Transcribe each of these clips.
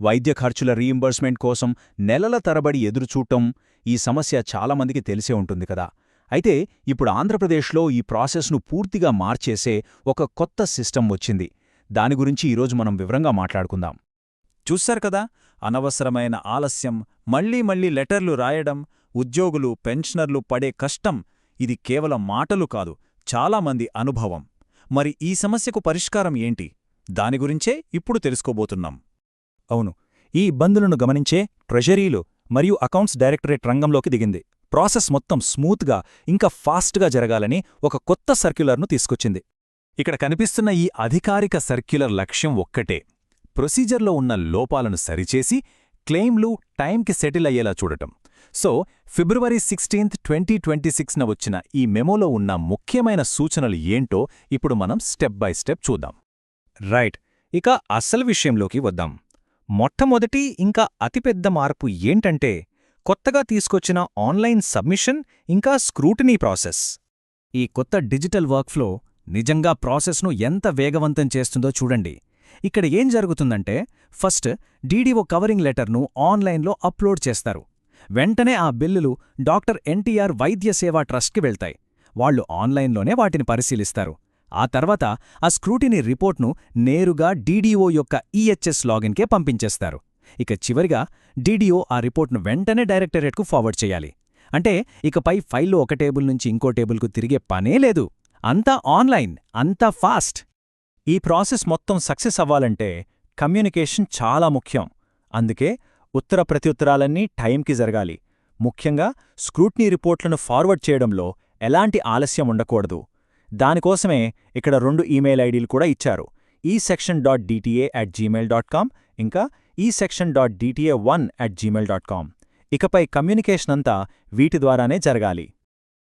వైద్య ఖర్చుల రీయింబర్స్మెంట్ కోసం నెలల తరబడి ఎదురుచూడటం, ఈ సమస్య చాలామందికి తెలిసే ఉంటుంది కదా. అయితే ఇప్పుడు ఆంధ్రప్రదేశ్లో ఈ ప్రాసెస్ను పూర్తిగా మార్చేసే ఒక కొత్త సిస్టమ్ వచ్చింది. దాని గురించి ఈరోజు మనం వివరంగా మాట్లాడుకుందాం. చూశారు కదా, అనవసరమైన ఆలస్యం, మళ్లీ మళ్లీ లెటర్లు రాయడం, ఉద్యోగులు పెన్షనర్లు పడే కష్టం, ఇది కేవలం మాటలు కాదు, చాలామంది అనుభవం. మరి ఈ సమస్యకు పరిష్కారం ఏంటి? దాని గురించే ఇప్పుడు తెలుసుకోబోతున్నాం. అవును, ఈ ఇబ్బందులను గమనించే ట్రెజరీలు మరియు అకౌంట్స్ డైరెక్టరేట్ రంగంలోకి దిగింది. ప్రాసెస్ మొత్తం స్మూత్గా ఇంకా ఫాస్ట్గా జరగాలని ఒక కొత్త సర్క్యులర్ను తీసుకొచ్చింది. ఇక్కడ కనిపిస్తున్న ఈ అధికారిక సర్క్యులర్ లక్ష్యం ఒక్కటే: ప్రొసీజర్లో ఉన్న లోపాలను సరిచేసి క్లెయిమ్లు టైంకి సెటిల్ అయ్యేలా చూడటం. సో, ఫిబ్రవరి 16, 2026న వచ్చిన ఈ మెమోలో ఉన్న ముఖ్యమైన సూచనలు ఏంటో ఇప్పుడు మనం స్టెప్ బై స్టెప్ చూద్దాం. రైట్, ఇక అసలు విషయంలోకి వద్దాం. మొట్టమొదటి ఇంకా అతిపెద్ద మార్పు ఏంటంటే కొత్తగా తీసుకొచ్చిన ఆన్లైన్ సబ్మిషన్ ఇంకా స్క్రూటినీ ప్రాసెస్. ఈ కొత్త డిజిటల్ వర్క్ఫ్లో నిజంగా ప్రాసెస్ను ఎంత వేగవంతం చేస్తుందో చూడండి. ఇక్కడ ఏం జరుగుతుందంటే, ఫస్ట్ డీడీఓ కవరింగ్ లెటర్ను ఆన్లైన్లో అప్లోడ్ చేస్తారు. వెంటనే ఆ బిల్లులు డాక్టర్ ఎన్టీఆర్ వైద్య సేవా ట్రస్ట్కి వెళ్తాయి. వాళ్లు ఆన్లైన్లోనే వాటిని పరిశీలిస్తారు. ఆ తర్వాత ఆ స్క్రూటినీ రిపోర్ట్ను నేరుగా డీడీఓ యొక్క ఈహెచ్ఎస్ లాగిన్కే పంపించేస్తారు. ఇక చివరిగా డీడీఓ ఆ రిపోర్ట్ను వెంటనే డైరెక్టరేట్కు ఫార్వర్డ్ చేయాలి. అంటే ఇకపై ఫైల్లో ఒక టేబుల్ నుంచి ఇంకో టేబుల్కు తిరిగే పనే లేదు. అంతా ఆన్లైన్, అంతా ఫాస్ట్. ఈ ప్రాసెస్ మొత్తం సక్సెస్ అవ్వాలంటే కమ్యూనికేషన్ చాలా ముఖ్యం. అందుకే ఉత్తర ప్రత్యుత్తరాలన్నీ టైంకి జరగాలి. ముఖ్యంగా స్క్రూటినీ రిపోర్ట్లను ఫార్వర్డ్ చేయడంలో ఎలాంటి ఆలస్యం ఉండకూడదు. దానికోసమే ఇక్కడ 2 ఈమెయిల్ ఐడీలు కూడా ఇచ్చారు: esection.dta@gmail.com ఇంకా esection.dta1@gmail.com. ఇకపై కమ్యూనికేషన్ అంతా వీటి ద్వారానే జరగాలి.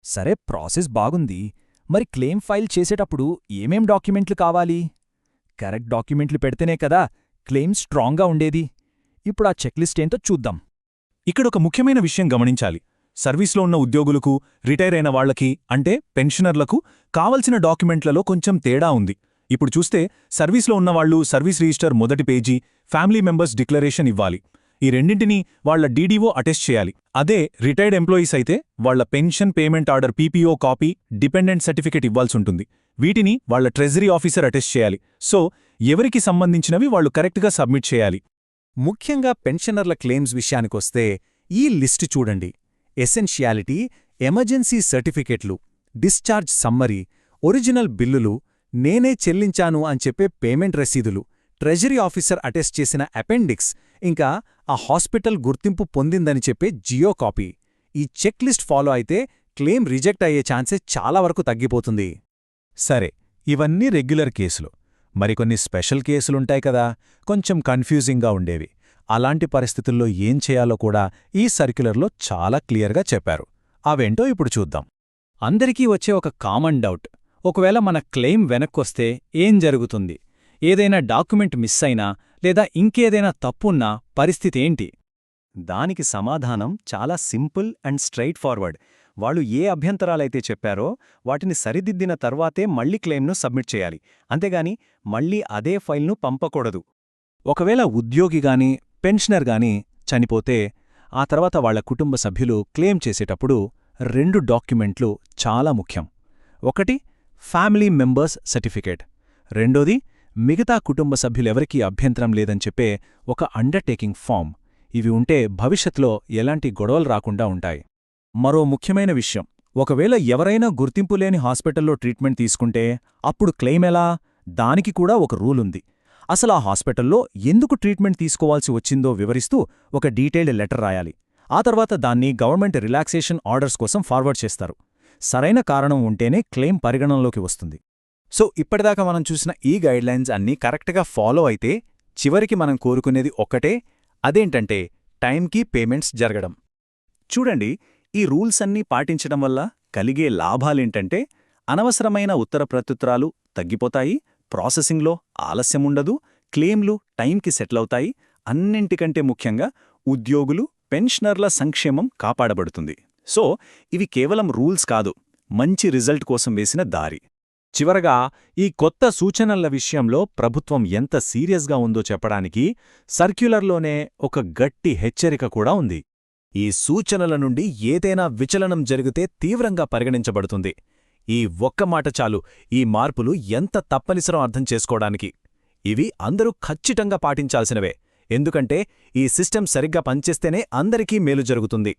సరే, ప్రాసెస్ బాగుంది. మరి క్లెయిమ్ ఫైల్ చేసేటప్పుడు ఏమేం డాక్యుమెంట్లు కావాలి? కరెక్ట్ డాక్యుమెంట్లు పెడితేనే కదా క్లెయిమ్ స్ట్రాంగ్గా ఉండేది. ఇప్పుడు ఆ చెక్లిస్ట్ ఏంటో చూద్దాం. ఇక్కడొక ముఖ్యమైన విషయం గమనించాలి. సర్వీస్లో ఉన్న ఉద్యోగులకు, రిటైర్ అయిన వాళ్లకి అంటే పెన్షనర్లకు కావలసిన డాక్యుమెంట్లలో కొంచెం తేడా ఉంది. ఇప్పుడు చూస్తే సర్వీస్లో ఉన్నవాళ్లు సర్వీస్ రిజిస్టర్ మొదటి పేజీ, ఫ్యామిలీ మెంబర్స్ డిక్లరేషన్ ఇవ్వాలి. ఈ రెండింటినీ వాళ్ల డీడీఓ అటెస్ట్ చేయాలి. అదే రిటైర్డ్ ఎంప్లాయీస్ అయితే వాళ్ల pension payment order PPO copy, dependent certificate ఇవ్వాల్సుంటుంది. వీటిని వాళ్ల ట్రెజరీ ఆఫీసర్ అటెస్ట్ చేయాలి. సో, ఎవరికి సంబంధించినవి వాళ్లు కరెక్ట్గా సబ్మిట్ చేయాలి. ముఖ్యంగా పెన్షనర్ల క్లెయిమ్స్ విషయానికొస్తే ఈ లిస్టు చూడండి: ఎసెన్షియాలిటీ, ఎమర్జెన్సీ సర్టిఫికెట్లు, డిశ్చార్జ్ సమ్మరీ, ఒరిజినల్ బిల్లులు, నేనే చెల్లించాను అని చెప్పే పేమెంట్ రసీదులు, ట్రెజరీ ఆఫీసర్ అటెస్ట్ చేసిన అపెండిక్స్, ఇంకా ఆ హాస్పిటల్ గుర్తింపు పొందిందని చెప్పే జియో కాపీ. ఈ చెక్ లిస్ట్ ఫాలో అయితే క్లెయిమ్ రిజెక్ట్ అయ్యే ఛాన్సెస్ చాలా వరకు తగ్గిపోతుంది. సరే, ఇవన్నీ రెగ్యులర్ కేసులు. మరికొన్ని స్పెషల్ కేసులుంటాయి కదా, కొంచెం కన్ఫ్యూజింగ్గా ఉండేవి. అలాంటి పరిస్థితుల్లో ఏం చేయాలో కూడా ఈ సర్క్యులర్లో చాలా క్లియర్గా చెప్పారు. అవేంటో ఇప్పుడు చూద్దాం. అందరికీ వచ్చే ఒక కామన్ డౌట్: ఒకవేళ మన క్లెయిమ్ వెనక్కొస్తే ఏం జరుగుతుంది? ఏదైనా డాక్యుమెంట్ మిస్ అయినా లేదా ఇంకేదైనా తప్పున్నా పరిస్థితేంటి? దానికి సమాధానం చాలా సింపుల్ అండ్ స్ట్రైట్ ఫార్వర్డ్. వాళ్ళు ఏ అభ్యంతరాలైతే చెప్పారో వాటిని సరిదిద్దిన తర్వాతే మళ్లీ క్లెయిమ్ను సబ్మిట్ చేయాలి. అంతేగాని మళ్లీ అదే ఫైల్ను పంపకూడదు. ఒకవేళ ఉద్యోగిగాని పెన్షనర్గాని చనిపోతే ఆ తర్వాత వాళ్ల కుటుంబ సభ్యులు క్లెయిమ్ చేసేటప్పుడు 2 డాక్యుమెంట్లు చాలా ముఖ్యం. ఒకటి ఫ్యామిలీ మెంబర్స్ సర్టిఫికేట్, రెండోది మిగతా కుటుంబ సభ్యులెవరికీ అభ్యంతరం లేదని చెప్పే ఒక అండర్టేకింగ్ ఫామ్. ఇవి ఉంటే భవిష్యత్తులో ఎలాంటి గొడవలు రాకుండా ఉంటాయి. మరో ముఖ్యమైన విషయం: ఒకవేళ ఎవరైనా గుర్తింపులేని హాస్పిటల్లో ట్రీట్మెంట్ తీసుకుంటే అప్పుడు క్లెయిమ్ ఎలా? దానికి కూడా ఒక రూలుంది. అసలు ఆ హాస్పిటల్లో ఎందుకు ట్రీట్మెంట్ తీసుకోవాల్సి వచ్చిందో వివరిస్తూ ఒక డీటెయిల్డ్ లెటర్ రాయాలి. ఆ తర్వాత దాన్ని గవర్నమెంట్ రిలాక్సేషన్ ఆర్డర్స్ కోసం ఫార్వర్డ్ చేస్తారు. సరైన కారణం ఉంటేనే క్లెయిమ్ పరిగణనలోకి వస్తుంది. సో, ఇప్పటిదాకా మనం చూసిన ఈ గైడ్లైన్స్ అన్నీ కరెక్ట్గా ఫాలో అయితే చివరికి మనం కోరుకునేది ఒక్కటే, అదేంటంటే టైంకి పేమెంట్స్ జరగడం. చూడండి, ఈ రూల్స్ అన్నీ పాటించడం వల్ల కలిగే లాభాలేంటంటే అనవసరమైన ఉత్తర ప్రత్యుత్తరాలు తగ్గిపోతాయి, ప్రాసెసింగ్లో ఆలస్యముండదు, క్లెయిమ్లు టైంకి సెటిల్ అవుతాయి, అన్నింటికంటే ముఖ్యంగా ఉద్యోగులు, పెన్షనర్ల సంక్షేమం కాపాడబడుతుంది. సో, ఇవి కేవలం రూల్స్ కాదు, మంచి రిజల్ట్ కోసం వేసిన దారి. చివరగా ఈ కొత్త సూచనల విషయంలో ప్రభుత్వం ఎంత సీరియస్గా ఉందో చెప్పడానికి సర్క్యులర్లోనే ఒక గట్టి హెచ్చరిక కూడా ఉంది. ఈ సూచనల నుండి ఏదైనా విచలనం జరిగితే తీవ్రంగా పరిగణించబడుతుంది. ఈ ఒక్క మాట చాలు ఈ మార్పులు ఎంత తప్పనిసరో అర్థం చేసుకోవడానికి. ఇవి అందరూ ఖచ్చితంగా పాటించాల్సినవే, ఎందుకంటే ఈ సిస్టమ్ సరిగ్గా పనిచేస్తేనే అందరికీ మేలు జరుగుతుంది.